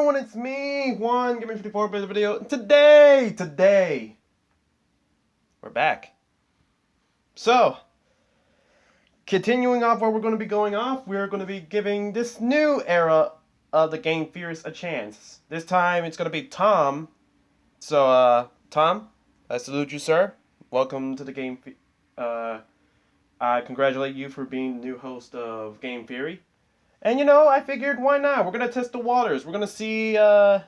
everyone, it's me, Juan, Give Me 54 bit video. Today, we're back. So, continuing off where we're going to be going off, we're going to be giving this new era of the Game Theorists a chance. This time, it's going to be Tom. So, Tom, I salute you, sir. Welcome to the Game I congratulate you for being the new host of Game Theory. And, I figured, why not? We're going to test the waters. We're going to see, how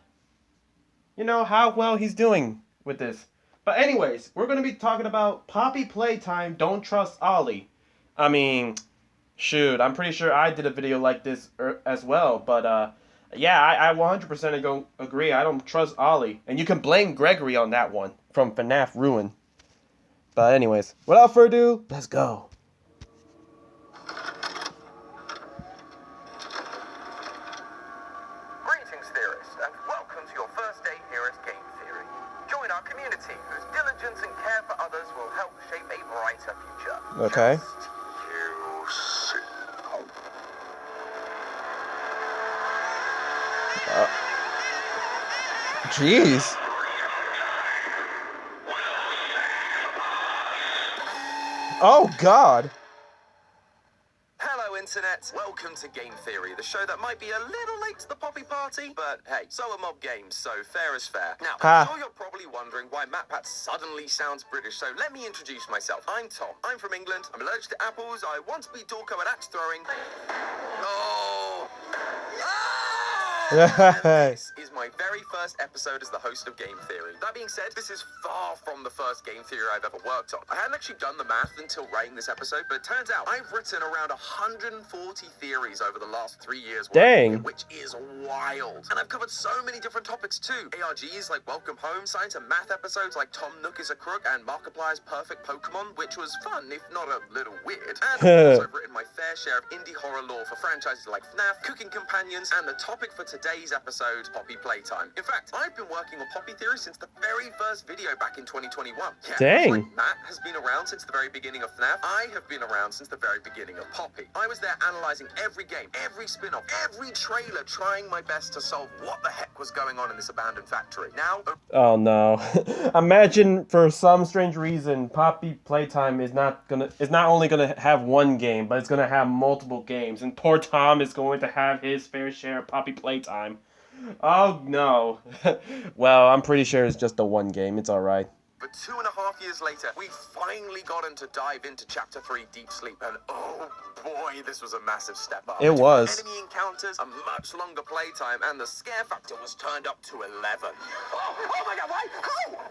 well he's doing with this. But anyways, we're going to be talking about Poppy Playtime, Don't Trust Ollie. I mean, shoot, I'm pretty sure I did a video like this as well. But, yeah, I 100% agree. I don't trust Ollie. And you can blame Gregory on that one from FNAF Ruin. But anyways, without further ado, let's go. Okay. Jeez. Oh, God. Hello, Internet. Welcome to Game Theory, the show that might be a little late to the Poppy party, but hey, so are mob games, so fair is fair. Now, I'm sure you're probably wondering why MatPat suddenly sounds British, so let me introduce myself. I'm Tom. I'm from England. I'm allergic to apples. I want to be Dorko at axe throwing. Oh! This is my very first episode as the host of Game Theory. That being said, this is far from the first Game Theory I've ever worked on. I hadn't actually done the math until writing this episode, but it turns out I've written around 140 theories over the last 3 years. Dang. Which is wild. And I've covered so many different topics too. ARGs like Welcome Home, science and math episodes like Tom Nook is a Crook and Markiplier's Perfect Pokemon, which was fun, if not a little weird. And of course, I've written my fair share of indie horror lore for franchises like FNAF, Cooking Companions, and the topic for today's episode, Poppy Playtime. In fact, I've been working on Poppy Theory since the very first video back in 2021. Yeah, dang. Like Matt has been around since the very beginning of FNAF. I have been around since the very beginning of Poppy. I was there analyzing every game, every spin-off, every trailer, trying my best to solve what the heck was going on in this abandoned factory. Now... Oh no. Imagine for some strange reason Poppy Playtime is not only gonna have one game, but it's gonna have multiple games, and poor Tom is going to have his fair share of Poppy Playtime. Oh no. Well, I'm pretty sure it's just the one game. It's alright. But 2.5 years later, we finally gotten to dive into Chapter 3, Deep Sleep, and oh boy, this was a massive step up. It was. Enemy encounters, a much longer playtime, and the scare factor was turned up to 11. Oh my god, why?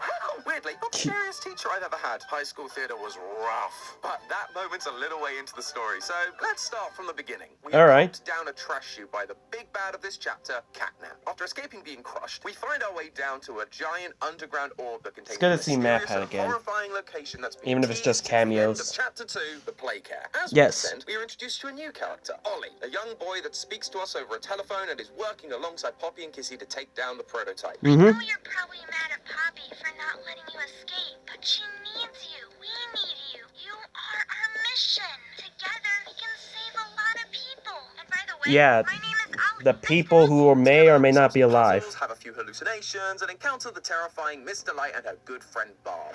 How? Weirdly, not the scariest teacher I've ever had. High school theater was rough, but that moment's a little way into the story, so let's start from the beginning. We popped down a trash chute by the big bad of this chapter, Catnap. After escaping being crushed, we find our way down to a giant underground orb that contains MatPat again. horrifying location that's been even if it's just cameos. of Chapter 2, the Play Care. As yes. we are introduced to a new character, Ollie, a young boy that speaks to us over a telephone and is working alongside Poppy and Kissy to take down the prototype. I know you're probably mad at Poppy for not letting you escape, but she needs you. We need you. You are our mission. Together, we can save a lot of people. And by the way, yeah, my name is Ollie. the people who may or may not be alive. Have a few hallucinations and encounter the terrifying Miss Delight and her good friend Bob.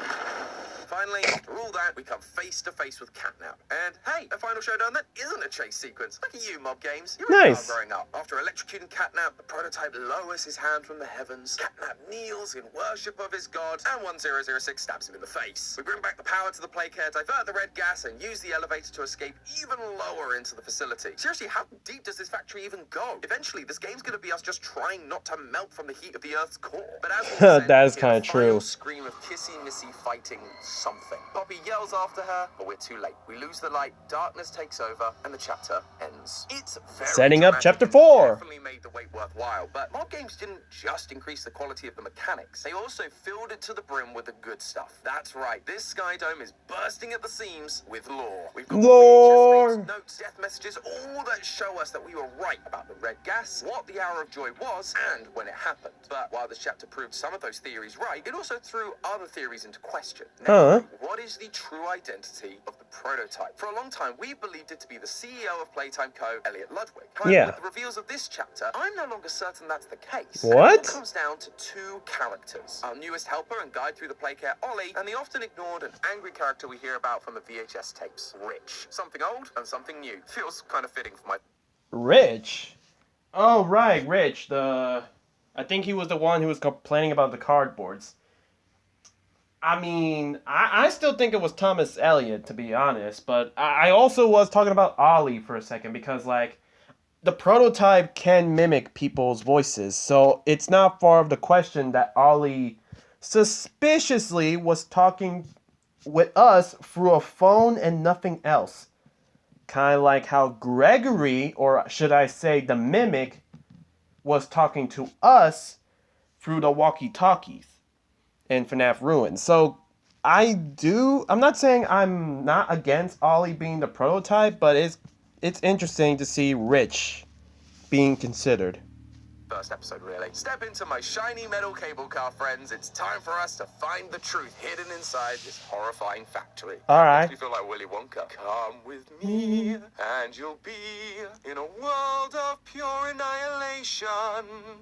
Finally, after all that, we come face to face with Catnap. And hey, a final showdown that isn't a chase sequence. Look at you, mob games. You were growing up. After electrocuting Catnap, the prototype lowers his hand from the heavens. Catnap kneels in worship of his god, and 1006 stabs him in the face. We bring back the power to the Play Care, divert the red gas, and use the elevator to escape even lower into the facility. Seriously, how deep does this factory even go? Eventually, this game's gonna be us just trying not to melt from the heat of the Earth's core. But as we that is kind of true. Scream of Kissy Missy fighting something. Poppy yells after her, but we're too late. We lose the light, darkness takes over, and the chapter ends. It's very setting up Chapter 4. Definitely made the wait worthwhile, but mob games didn't just increase the quality of the mechanics. They also filled it to the brim with the good stuff. That's right. This Sky Dome is bursting at the seams with lore. We've got lore, notes, death messages, all that show us that we were right about the red gas, what the Hour of Joy was, and when it happened. But while this chapter proved some of those theories right, it also threw other theories into question. Namely, what what is the true identity of the prototype? For a long time, we believed it to be the CEO of Playtime Co., Elliot Ludwig. However, Yeah. with the reveals of this chapter, I'm no longer certain that's the case. What? And it all comes down to two characters. Our newest helper and guide through the playcare, Ollie, and the often ignored and angry character we hear about from the VHS tapes, Rich. Something old and something new. Feels kind of fitting for my... Rich? Oh, right, Rich. I think he was the one who was complaining about the cardboards. I mean, I still think it was Thomas Elliot, to be honest, but I also was talking about Ollie for a second because, like, the prototype can mimic people's voices, so it's not far of the question that Ollie suspiciously was talking with us through a phone and nothing else. Kind of like how Gregory, or should I say the mimic, was talking to us through the walkie-talkies in FNAF Ruins. So I'm not saying I'm not against Ollie being the prototype, but it's interesting to see Rich being considered. First episode, really. Step into my shiny metal cable car, friends. It's time for us to find the truth hidden inside this horrifying factory. All right. Makes me feel like Willy Wonka. Come with me, and you'll be in a world of pure annihilation.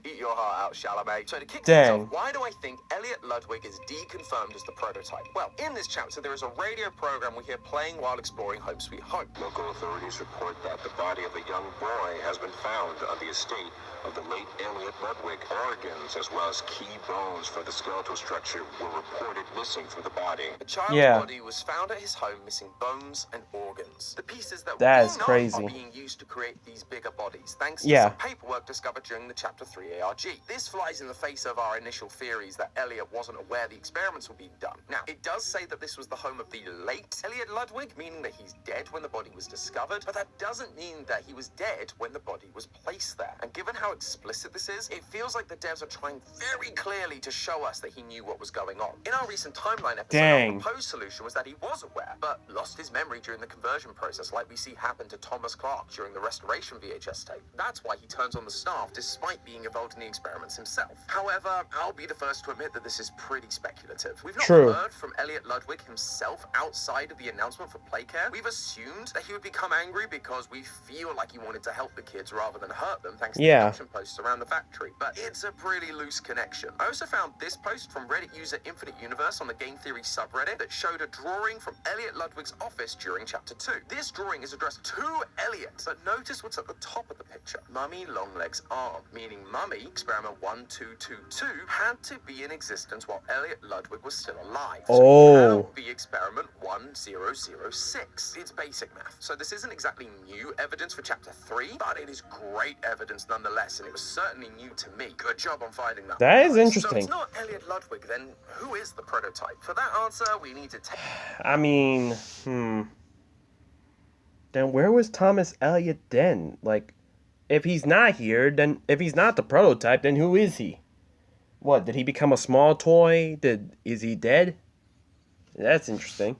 Eat your heart out, Chalamet. So to kick things Dang. off, why do I think Elliot Ludwig is deconfirmed as the prototype? Well, in this chapter, there is a radio program we hear playing while exploring Home Sweet Home. Local authorities report that the body of a young boy has been found on the estate of the late Elliot Ludwig. Organs as well as key bones for the skeletal structure were reported missing from the body. A child's Yeah. body was found at his home missing bones and organs. The pieces that That's we know crazy. are being used to create these bigger bodies, thanks to Yeah. some paperwork discovered during the Chapter 3 ARG. This flies in the face of our initial theories that Elliot wasn't aware the experiments were being done. Now, it does say that this was the home of the late Elliot Ludwig, meaning that he's dead when the body was discovered, but that doesn't mean that he was dead when the body was placed there. And given how explicit this is, it feels like the devs are trying very clearly to show us that he knew what was going on. In our recent timeline episode, Dang. our proposed solution was that he was aware, but lost his memory during the conversion process, like we see happen to Thomas Clark during the restoration VHS tape. That's why he turns on the staff despite being involved in the experiments himself. However, I'll be the first to admit that this is pretty speculative. We've not True. heard from Elliot Ludwig himself outside of the announcement for Playcare. We've assumed that he would become angry because we feel like he wanted to help the kids rather than hurt them, thanks to the action posts around the factory. But it's a pretty loose connection. I also found this post from Reddit user Infinite Universe on the Game Theory subreddit that showed a drawing from Elliot Ludwig's office during Chapter 2. This drawing is addressed to Elliot, but notice what's at the top of the picture. Mummy Longleg's arm, meaning Mummy, experiment 1222, had to be in existence while Elliot Ludwig was still alive. So Oh. it cannot be experiment 1006. It's basic math. So this isn't exactly new evidence for Chapter 3, but it is great evidence nonetheless, and it was certainly new to me. Good job on finding that. That is So interesting. it's not Elliot Ludwig, then who is the prototype? For that answer, we need to take... I mean, Then where was Thomas Elliot then? Like, if he's not here, then if he's not the prototype, then who is he? What, did he become a small toy? Is he dead? That's interesting.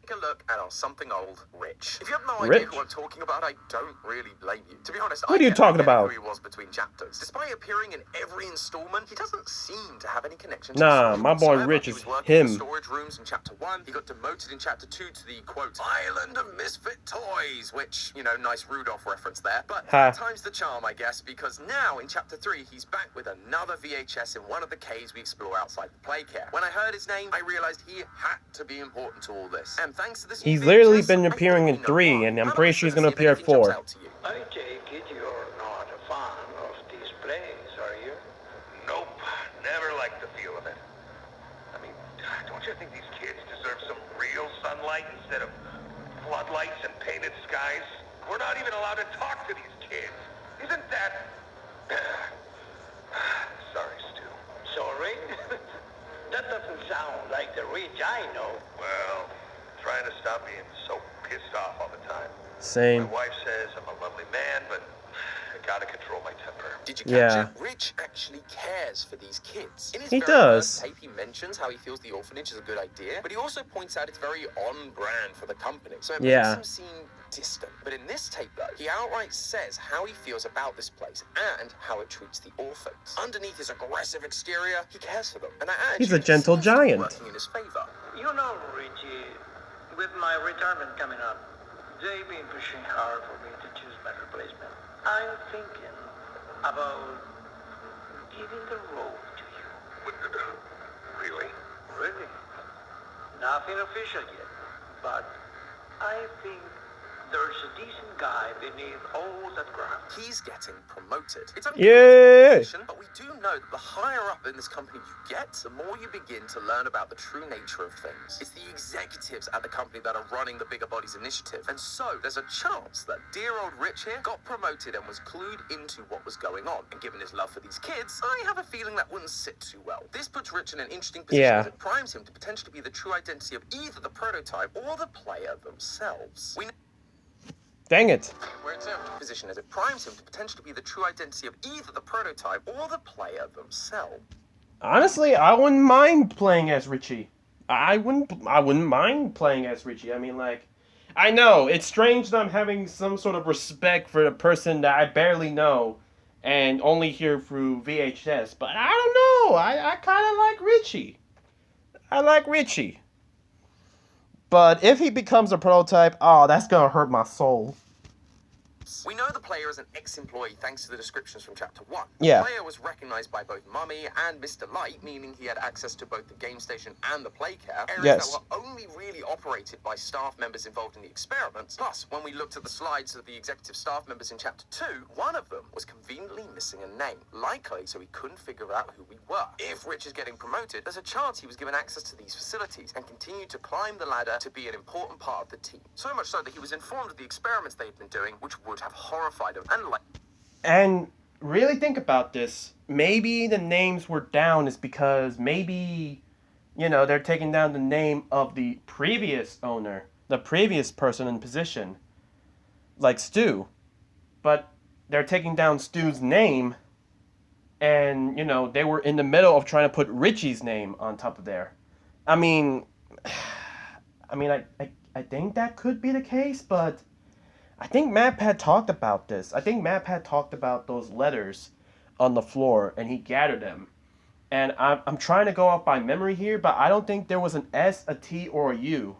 a look at our something old Rich. If you have no Rich? idea who I'm talking about, I don't really blame you. To be honest, What are you talking about? Who he was between chapters. Despite appearing in every installment, he doesn't seem to have any connection to Nah, the story my boy whatsoever. Rich He is was working in him. the storage rooms in Chapter 1. He got demoted in Chapter 2 to the, quote, Island of Misfit Toys, which, you know, nice Rudolph reference there. But Ha. time's the charm, I guess, because now in Chapter 3, he's back with another VHS in one of the caves we explore outside the Playcare. When I heard his name, I realized he had to be important to all this. And thanks to this new He's literally VHS, been I appearing think in we know 3, why. and I'm I'm pretty interested sure he's to gonna see if appear at anything jumps 4. out to you. I take it you're not a fan of displays, are you? Nope, never liked the feel of it. I mean, don't you think these kids deserve some real sunlight instead of floodlights and painted skies? We're not even allowed to talk to these kids. Isn't that... Sorry, Stu. Sorry? That doesn't sound like the Rich I know. Well, trying to stop being so pissed off all the time. Same. My wife says I'm a lovely man, but I gotta control my temper. Did you Yeah. catch it? Rich actually cares has for these kids. In his He very does. first tape, he mentions how he feels the orphanage is a good idea, but he also points out it's very on brand for the company, so it makes him seem distant. But in this tape, though, he outright says how he feels about this place and how it treats the orphans. Underneath his aggressive exterior, he cares for them, and that He's a attitude gentle seems to be giant. working in his favor. You know, Richie, with my retirement coming up, they've been pushing hard for me to choose my replacement. I'm thinking about giving the role to you. Really? Really? Nothing official yet, but I think there's a decent guy beneath all that crap. He's getting promoted. It's only Yeah. a position, but we do know that the higher up in this company you get, the more you begin to learn about the true nature of things. It's the executives at the company that are running the Bigger Bodies initiative. And so there's a chance that dear old Rich here got promoted and was clued into what was going on. And given his love for these kids, I have a feeling that wouldn't sit too well. This puts Rich in an interesting position as it primes him to potentially be the true identity of either the prototype or the player themselves. We Dang it. Where it's in a position as it primes him to potentially be the true identity of either the prototype or the player themselves. Honestly, I wouldn't mind playing as Richie. I wouldn't mind playing as Richie. I mean, like, I know it's strange that I'm having some sort of respect for the person that I barely know and only hear through VHS, but I don't know. I kind of like Richie. I like Richie. But if he becomes a prototype, oh, that's gonna hurt my soul. We know the player is an ex-employee thanks to the descriptions from Chapter 1. Yeah. The player was recognized by both Mummy and Mr. Light, meaning he had access to both the game station and the playcare, areas that were only really operated by staff members involved in the experiments. Plus, when we looked at the slides of the executive staff members in Chapter 2, one of them was conveniently missing a name, likely so he couldn't figure out who we were. If Rich is getting promoted, there's a chance he was given access to these facilities and continued to climb the ladder to be an important part of the team. So much so that he was informed of the experiments they had been doing, which would have horrified him and really think about this. Maybe the names were down is because maybe, you know, they're taking down the name of the previous owner, the previous person in position, like Stu. But they're taking down Stu's name, and, you know, they were in the middle of trying to put Richie's name on top of there. I mean, I think that could be the case, but I think MatPat talked about this. I think MatPat talked about those letters on the floor, and he gathered them. And I'm trying to go off by memory here, but I don't think there was an S, a T, or a U.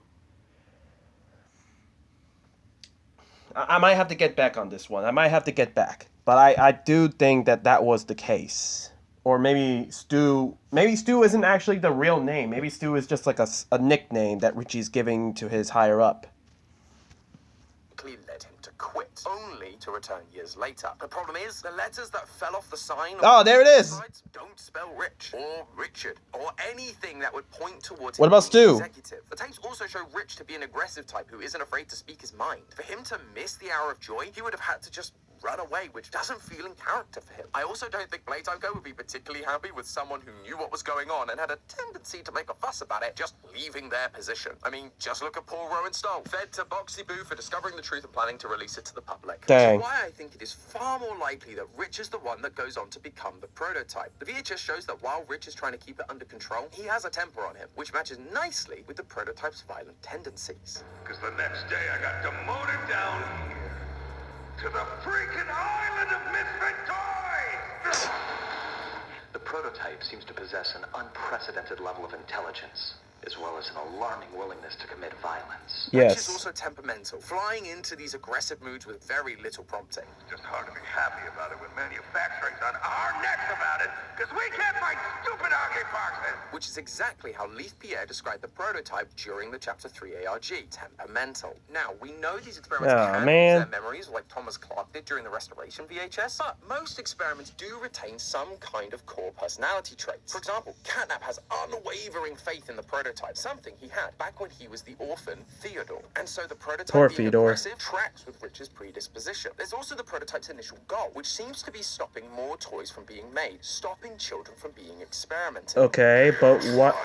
I might have to get back on this one. I might have to get back. But I do think that was the case. Or maybe Stu isn't actually the real name. Maybe Stu is just like a nickname that Richie's giving to his higher up. Led him to quit, only to return years later. The problem is, the letters that fell off the sign Oh, there it is. Don't spell Rich or Richard or anything that would point towards What him about being Stu? executive. The tapes also show Rich to be an aggressive type who isn't afraid to speak his mind. For him to miss the hour of joy, he would have had to just run away, which doesn't feel in character for him. I also don't think Playtime Co. would be particularly happy with someone who knew what was going on and had a tendency to make a fuss about it, just leaving their position. I mean, just look at Paul Rowan Stoll, fed to Boxy Boo for discovering the truth and planning to release it to the public. Dang. Which is why I think it is far more likely that Rich is the one that goes on to become the prototype. The VHS shows that while Rich is trying to keep it under control, he has a temper on him, which matches nicely with the prototype's violent tendencies. Because the next day I got demoted down here to the freaking island of misfit toys! The prototype seems to possess an unprecedented level of intelligence, as well as an alarming willingness to commit violence. Rich is Yes. also temperamental, flying into these aggressive moods with very little prompting. It's just hard to be happy about it when manufacturing's on our necks about it, because we can't fight stupid ugly boxes! Which is exactly how Leif Pierre described the prototype during the Chapter 3 ARG, temperamental. Now, we know these experiments Aw, can man. lose their memories like Thomas Clark did during the Restoration VHS, but most experiments do retain some kind of core personality traits. For example, Catnap has unwavering faith in the prototype, something he had back when he was the orphan Theodore. And so the prototype Poor being Theodore. aggressive tracks with Rich's predisposition. There's also the prototype's initial goal, which seems to be stopping more toys from being made, stopping children from being experimented. Okay, but what?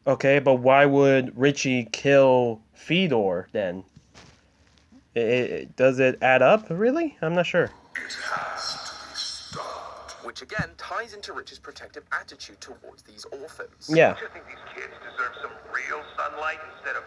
Okay, but why would Richie kill Fedor then? Does it add up, really? I'm not sure. Which again ties into Rich's protective attitude towards these orphans. Yeah. Don't you think these kids deserve some real sunlight instead of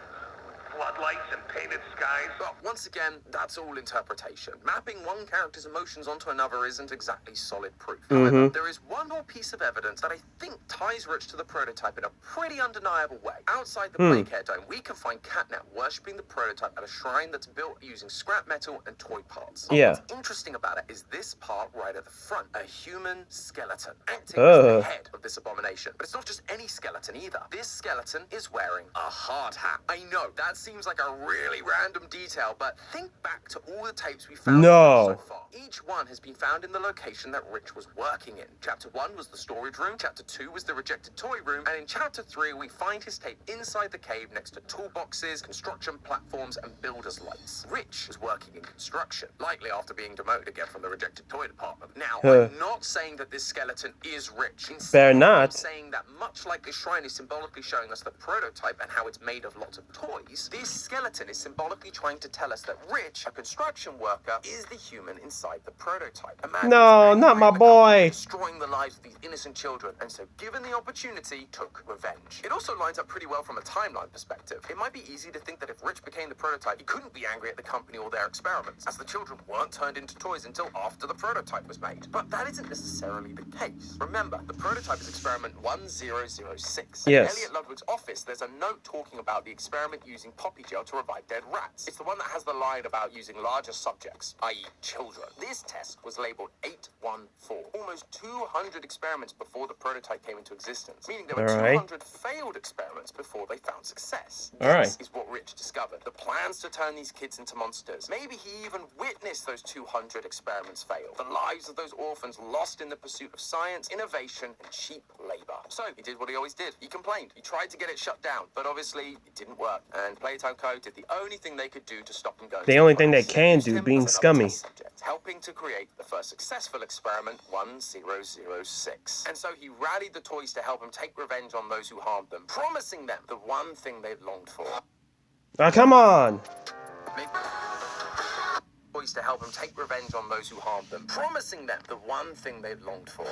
floodlights and painted skies? But once again, that's all interpretation. Mapping one character's emotions onto another isn't exactly solid proof. However, there is one more piece of evidence that I think ties Rich to the prototype in a pretty undeniable way. Outside the Playcare Dome, we can find Catnap worshipping the prototype at a shrine that's built using scrap metal and toy parts. But Yeah. what's interesting about it is this part right at the front, a human skeleton, acting as the head of this abomination. But it's not just any skeleton either. This skeleton is wearing a hard hat. I know, that seems like a really random detail, but think back to all the tapes we found so far. Each one has been found in the location that Rich was working in. Chapter 1 was the storage room, Chapter 2 was the rejected toy room, and in Chapter 3 we find his tape inside the cave next to toolboxes, construction platforms, and builder's lights. Rich was working in construction, likely after being demoted again from the rejected toy department. Now, I'm not saying that this skeleton is Rich. Better not. I'm saying that much like the shrine is symbolically showing us the prototype and how it's made of lots of toys, this skeleton is symbolically trying to tell us that Rich, a construction worker, is the human inside the prototype. A man No, who's not my angry at the company boy. destroying the lives of these innocent children, and so given the opportunity, took revenge. It also lines up pretty well from a timeline perspective. It might be easy to think that if Rich became the prototype, he couldn't be angry at the company or their experiments, as the children weren't turned into toys until after the prototype was made. But that isn't necessarily the case. Remember, the prototype is experiment 1006. In Yes. Elliot Ludwig's office, there's a note talking about the experiment using poppy gel to revive dead rats. It's the one that has the line about using larger subjects, i.e. children. This test was labeled 814. Almost 200 experiments before the prototype came into existence, meaning there were 200 failed experiments before they found success. This is what Rich discovered. The plans to turn these kids into monsters. Maybe he even witnessed those 200 experiments fail. The lives of those orphans lost in the pursuit of science, innovation, and cheap labor. So he did what he always did. He complained. He tried to get it shut down, but obviously it didn't work. And Playtime Co. did the only thing they could do to stop him going. The only thing they can do, being scummy. Helping to create the first successful experiment, 1006. And so he rallied the toys to help him take revenge on those who harmed them, promising them the one thing they've longed for. Oh, come on. Toys to help him take revenge on those who harmed them, promising them the one thing they've longed for.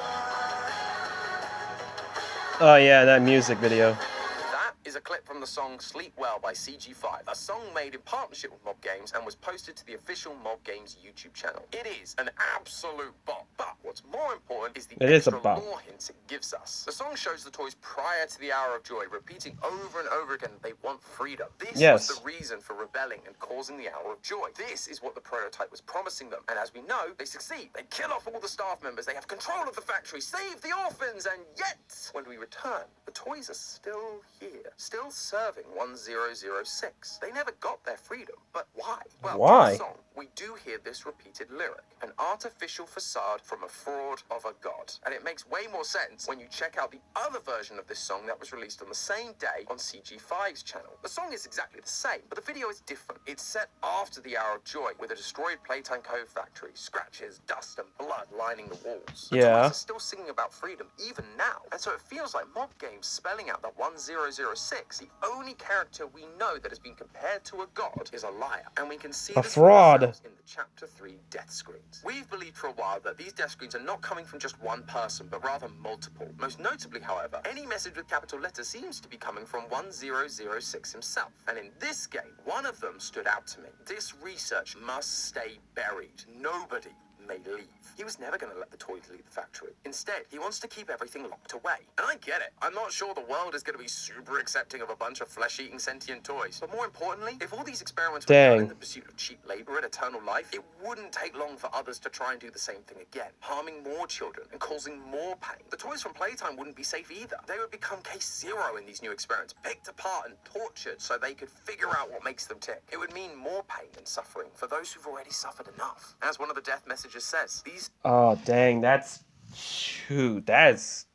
Oh, yeah, that music video. That is a clip from the song Sleep Well by CG5, a song made in partnership with Mob Games and was posted to the official Mob Games YouTube channel. It is an absolute bop, but what's more important is the extra lore hints it gives us. The song shows the toys prior to the Hour of Joy, repeating over and over again that they want freedom. This was the reason for rebelling and causing the Hour of Joy. This is what the prototype was promising them, and as we know, they succeed. They kill off all the staff members, they have control of the factory, save the orphans, and yet, when we return, the toys are still here. Still serving 1006. They never got their freedom, but why? Well, in the song, we do hear this repeated lyric, an artificial facade from a fraud of a god. And it makes way more sense when you check out the other version of this song that was released on the same day on CG5's channel. The song is exactly the same, but the video is different. It's set after the Hour of Joy, with a destroyed Playtime Co. factory, scratches, dust, and blood lining the walls. The toys are still singing about freedom, even now. And so it feels like Mob Games spelling out that 1006, the only character we know that has been compared to a god, is a liar. And we can see a this fraud in the Chapter 3 death screens. We've believed for a while that these death screens are not coming from just one person, but rather multiple. Most notably, however, any message with capital letters seems to be coming from 1006 himself. And in this game, one of them stood out to me. This research must stay buried. Nobody may leave. He was never going to let the toys leave the factory. Instead, he wants to keep everything locked away. And I get it. I'm not sure the world is going to be super accepting of a bunch of flesh-eating sentient toys. But more importantly, if all these experiments were done in the pursuit of cheap labor and eternal life, it wouldn't take long for others to try and do the same thing again, harming more children and causing more pain. The toys from Playtime wouldn't be safe either. They would become case zero in these new experiments, picked apart and tortured so they could figure out what makes them tick. It would mean more pain and suffering for those who've already suffered enough. As one of the death messages says, these... Oh, dang, that's... Shoot, that's...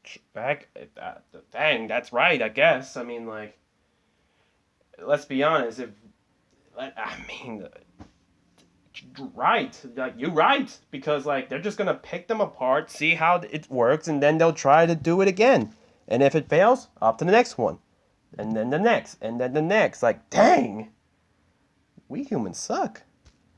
Dang, that's right, I guess. I mean, like... Let's be honest, if... I mean... Right, like, you're right. Because, like, they're just gonna pick them apart, see how it works, and then they'll try to do it again. And if it fails, up to the next one. And then the next, and then the next. Like, dang! We humans suck.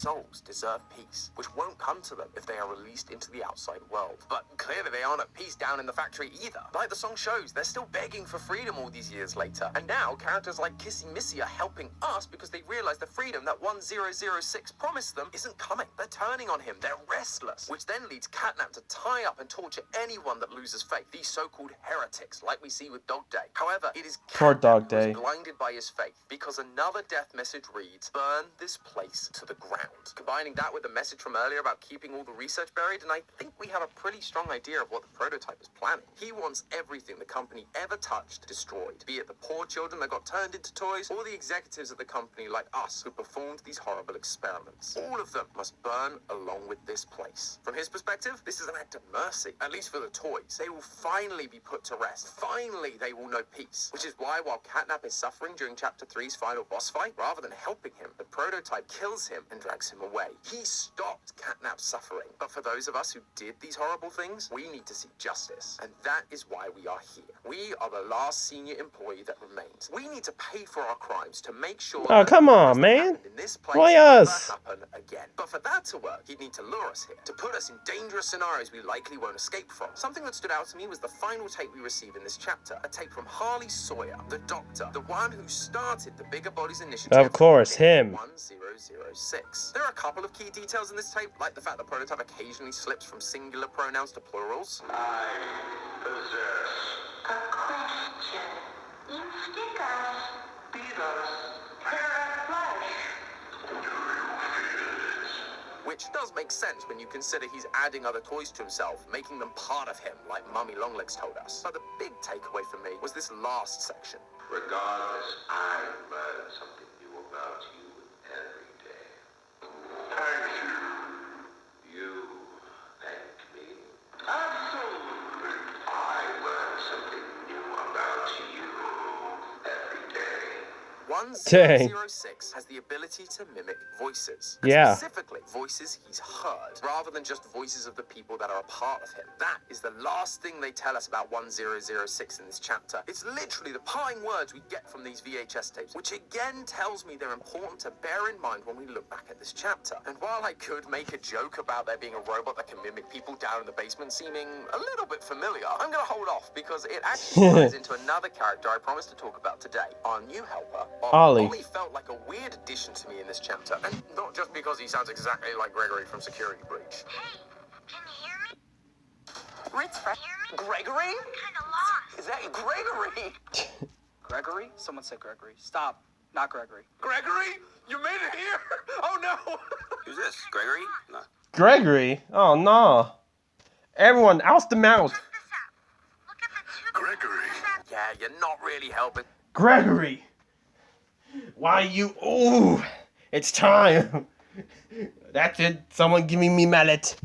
souls deserve peace, which won't come to them if they are released into the outside world. But clearly they aren't at peace down in the factory either. Like the song shows, they're still begging for freedom all these years later. And now characters like Kissy Missy are helping us because they realize the freedom that 1006 promised them isn't coming. They're turning on him. They're restless, which then leads Catnap to tie up and torture anyone that loses faith. These so-called heretics, like we see with Dog Day. However, it is Poor Dog Catnap who is Day. blinded by his faith because another death message reads, "Burn this place to the ground." Combining that with the message from earlier about keeping all the research buried, and I think we have a pretty strong idea of what the prototype is planning. He wants everything the company ever touched destroyed, be it the poor children that got turned into toys, or the executives of the company like us who performed these horrible experiments. All of them must burn along with this place. From his perspective, this is an act of mercy, at least for the toys. They will finally be put to rest. Finally, they will know peace. Which is why, while Catnap is suffering during Chapter 3's final boss fight, rather than helping him, the prototype kills him and drags him away. He stopped Catnap's suffering. But for those of us who did these horrible things, we need to see justice. And that is why we are here. We are the last senior employee that remains. We need to pay for our crimes to make sure Oh, that come on, what man. happened in this place Why never us? happen again. But for that to work, he'd need to lure us here, to put us in dangerous scenarios we likely won't escape from. Something that stood out to me was the final tape we receive in this chapter, a tape from Harley Sawyer, the doctor, the one who started the Bigger Bodies Initiative. Of course, him. 1006. There are a couple of key details in this tape, like the fact the prototype occasionally slips from singular pronouns to plurals. I possess. A question. You stick us. Beat us. Tear that flesh. Do you feel it? Which does make sense when you consider he's adding other toys to himself, making them part of him, like Mummy Longlegs told us. But the big takeaway for me was this last section. Regardless, I learn something new about you every day. Thank you. You thank me. Absolutely. I learn something new about you every day. 1006 has the ability to mimic voices. And Yeah. specifically, voices he's heard, rather than just voices of the people that are a part of him. That is the last thing they tell us about 1006 in this chapter. It's literally the parting words we get from these VHS tapes, which again tells me they're important to bear in mind when we look back at this chapter. And while I could make a joke about there being a robot that can mimic people down in the basement seeming a little bit familiar, I'm going to hold off because it actually ties into another character I promised to talk about today, our new helper, Ollie. Ollie felt like a weird addition to me in this chapter, and not just because he sounds exactly like Gregory from Security Breach. Hey, can you hear me? Ritz, Hear me? Gregory? I'm kinda lost. Is that Gregory? Gregory? Someone said Gregory. Stop. Not Gregory. Gregory, you made it here. Oh no. Who's this? Gregory? No. Gregory? Oh, no. Everyone, oust the mouse. Check this out. Look at the two Gregory. Yeah, you're not really helping. Gregory. Why you... Ooh. It's time. That's it. Someone give me mallet.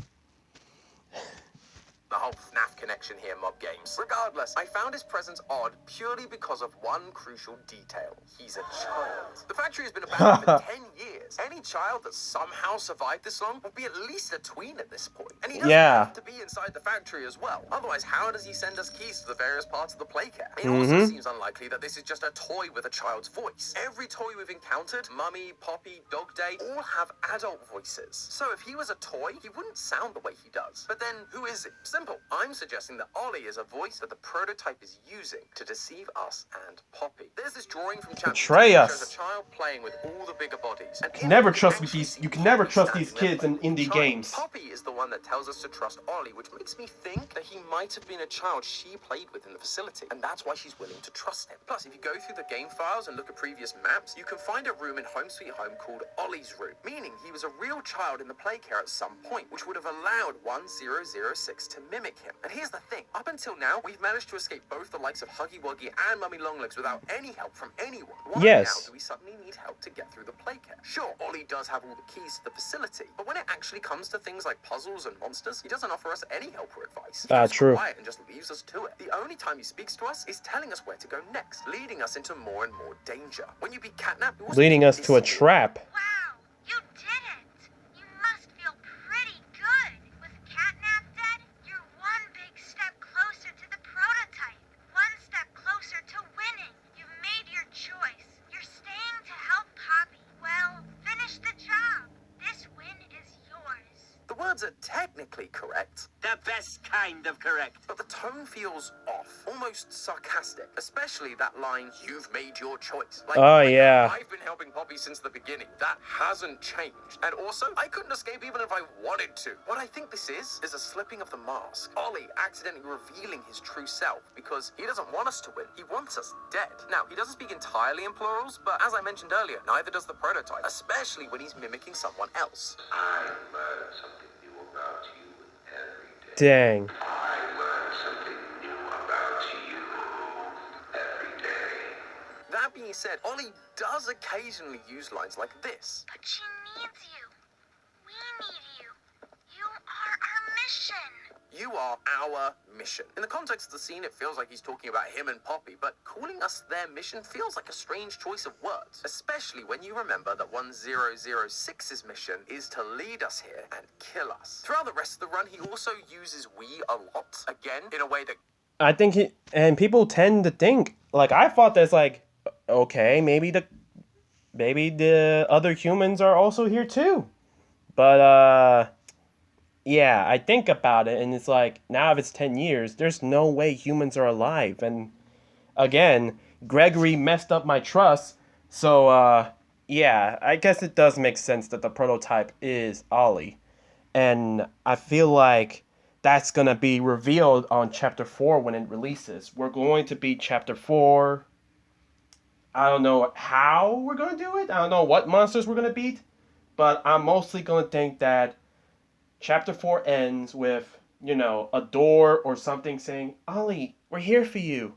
The whole FNAF connection here, Mob Games. Regardless, I found his presence odd purely because of one crucial detail. He's a child. The factory has been abandoned for 10 years. Any child that somehow survived this long will be at least a tween at this point. And he doesn't Yeah. have to be inside the factory as well. Otherwise, how does he send us keys to the various parts of the playcare? It also seems unlikely that this is just a toy with a child's voice. Every toy we've encountered, Mummy, Poppy, Dog Day, all have adult voices. So if he was a toy, he wouldn't sound the way he does. But then, who is he? Simple. I'm suggesting that Ollie is a voice that the prototype is using to deceive us and Poppy. There's this drawing from chapter 2 Betray that us. shows a child playing with all the bigger bodies. And in Never it, we trust actually these. see You can never Poppy trust these standing kids there in playing with indie a child. games. Poppy is the one that tells us to trust Ollie, which makes me think that he might have been a child she played with in the facility, and that's why she's willing to trust him. Plus, if you go through the game files and look at previous maps, you can find a room in Home Sweet Home called Ollie's room, meaning he was a real child in the playcare at some point, which would have allowed 1006 to mimic him. And here's the thing, up until now, we've managed to escape both the likes of Huggy Wuggy and Mummy Longlegs without any help from anyone. Why Yes. now do we suddenly need help to get through the playcare? Sure, Ollie does have all the keys to the facility, but when it actually comes to things like puzzles and monsters, he doesn't offer us any help or advice. He keeps True. quiet and just leaves us to it. The only time he speaks to us is telling us where to go next, leading us into more and more danger. When you beat Catnap, you also Leading beat us his to a sword. trap. Wow, you did it! You must feel pretty good. With Catnap dead, you're one big step closer to the prototype. One step closer to winning. You've made your choice. You're staying to help Poppy. Well, finish the job. This words are technically correct, The best kind of correct. but the tone feels off, almost sarcastic, especially that line, "You've made your choice." Like, Oh, yeah. I've been helping Poppy since the beginning. That hasn't changed. And also, I couldn't escape even if I wanted to. What I think this is a slipping of the mask. Ollie accidentally revealing his true self because he doesn't want us to win. He wants us dead. Now, he doesn't speak entirely in plurals, but as I mentioned earlier, neither does the prototype, especially when he's mimicking someone else. I learn something new about you every day. Dang. I learn something new about you every day. That being said, Ollie does occasionally use lines like this. But she needs you. We need you. You are our mission. You are our mission. In the context of the scene, it feels like he's talking about him and Poppy, but calling us their mission feels like a strange choice of words, especially when you remember that 1006's mission is to lead us here and kill us. Throughout the rest of the run, he also uses we a lot, again, in a way that I think and people tend to think, like, I thought that's like, okay, maybe the other humans are also here too. But yeah, I think about it and it's like, now if it's 10 years, there's no way humans are alive. And again, Gregory messed up my trust. So yeah, I guess it does make sense that the prototype is Ollie. And I feel like that's going to be revealed on Chapter 4 when it releases. We're going to be Chapter 4. I don't know how we're going to do it. I don't know what monsters we're going to beat. But I'm mostly going to think that Chapter 4 ends with, a door or something saying, "Ollie, we're here for you.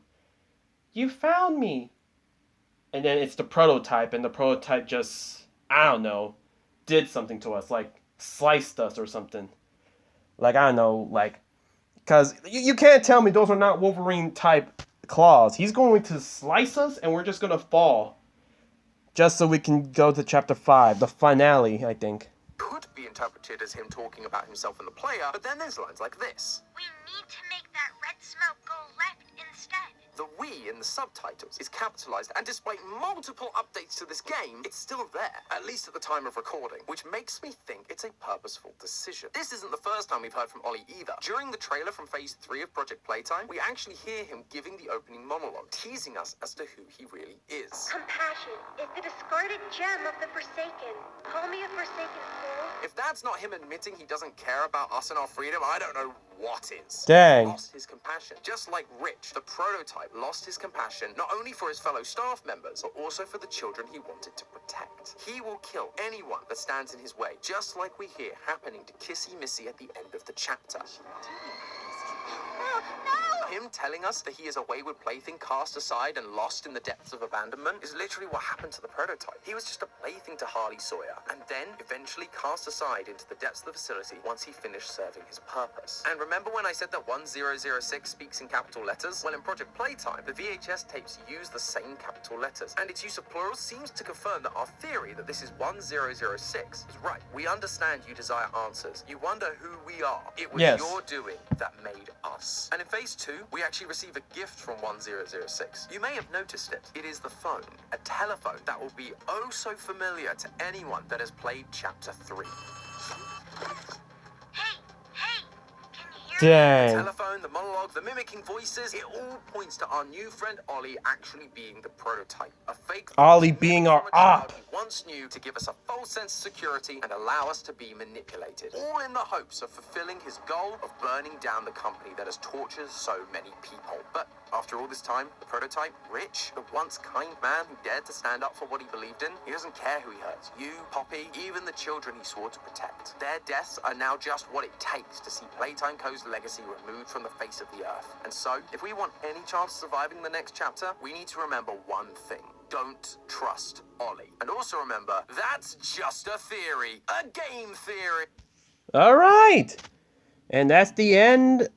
You found me." And then it's the prototype, and the prototype just, I don't know, did something to us, like sliced us or something. Like, I don't know, like, because you can't tell me those are not Wolverine-type claws. He's going to slice us, and we're just going to fall. Just so we can go to Chapter 5, the finale, I think. could be interpreted as him talking about himself and the player, but then there's lines like this. We need to make that red smoke go left instead. The "we" in the subtitles is capitalized, and despite multiple updates to this game, it's still there, at least at the time of recording, which makes me think it's a purposeful decision. This isn't the first time we've heard from Ollie either. During the trailer from Phase 3 of Project Playtime, we actually hear him giving the opening monologue, teasing us as to who he really is. Compassion is the discarded gem of the Forsaken. Call me a Forsaken soul. If that's not him admitting he doesn't care about us and our freedom, I don't know what is. Dang. He lost his compassion. Just like Rich, the prototype lost his compassion not only for his fellow staff members, but also for the children he wanted to protect. He will kill anyone that stands in his way, just like we hear happening to Kissy Missy at the end of the chapter. Him telling us that he is a wayward plaything cast aside and lost in the depths of abandonment is literally what happened to the prototype. He was just a plaything to Harley Sawyer, and then eventually cast aside into the depths of the facility once he finished serving his purpose. And remember when I said that 1006 speaks in capital letters? Well, in Project Playtime, the VHS tapes use the same capital letters, and its use of plurals seems to confirm that our theory that this is 1006 is right. We understand you desire answers. You wonder who we are. It was Yes. your doing that made us. And in Phase 2, we actually receive a gift from 1006. You may have noticed it. It is the phone, a telephone that will be oh so familiar to anyone that has played Chapter 3. Hey, can you hear me? The Dang. telephone, the monologue, the mimicking voices, it all points to our new friend Ollie actually being the prototype. A fake Ollie being our from a child op. he once knew to give us a false sense of security and allow us to be manipulated. All in the hopes of fulfilling his goal of burning down the company that has tortured so many people. But after all this time, the prototype, Rich, the once kind man who dared to stand up for what he believed in, he doesn't care who he hurts. You, Poppy, even the children he swore to protect. Their deaths are now just what it takes to see Playtime Co.'s legacy removed from the face of the earth. And so, if we want any chance of surviving the next chapter, we need to remember one thing. Don't trust Ollie. And also remember, that's just a theory. A game theory. All right. And that's the end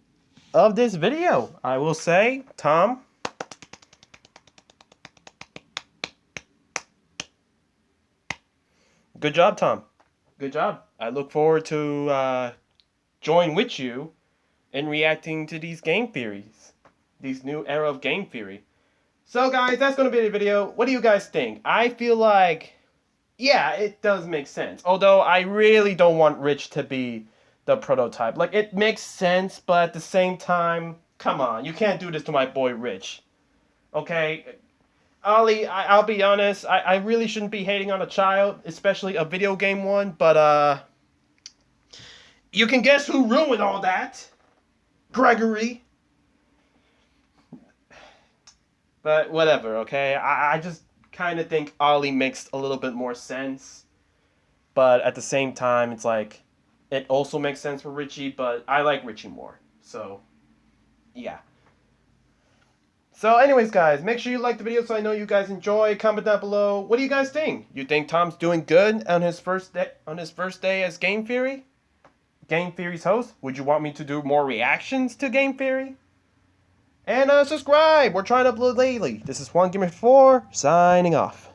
of this video. I will say, Tom, good job, Tom. Good job. I look forward to join with you in reacting to these game theories. These new era of game theory. So guys, that's going to be the video. What do you guys think? I feel like, yeah, it does make sense. Although I really don't want Rich to be the prototype. Like, it makes sense, but at the same time, come on, you can't do this to my boy Rich. Okay? Ollie, I'll be honest, I really shouldn't be hating on a child, especially a video game one, but, you can guess who ruined all that? Gregory. But whatever, okay? I just kind of think Ollie makes a little bit more sense. But at the same time, it's like, it also makes sense for Richie, but I like Richie more. So, yeah. So anyways, guys, make sure you like the video so I know you guys enjoy. Comment down below. What do you guys think? You think Tom's doing good on his first day as Game Theory? Game Theory's host? Would you want me to do more reactions to Game Theory? And subscribe. We're trying to upload lately. This is One Gamer 4 signing off.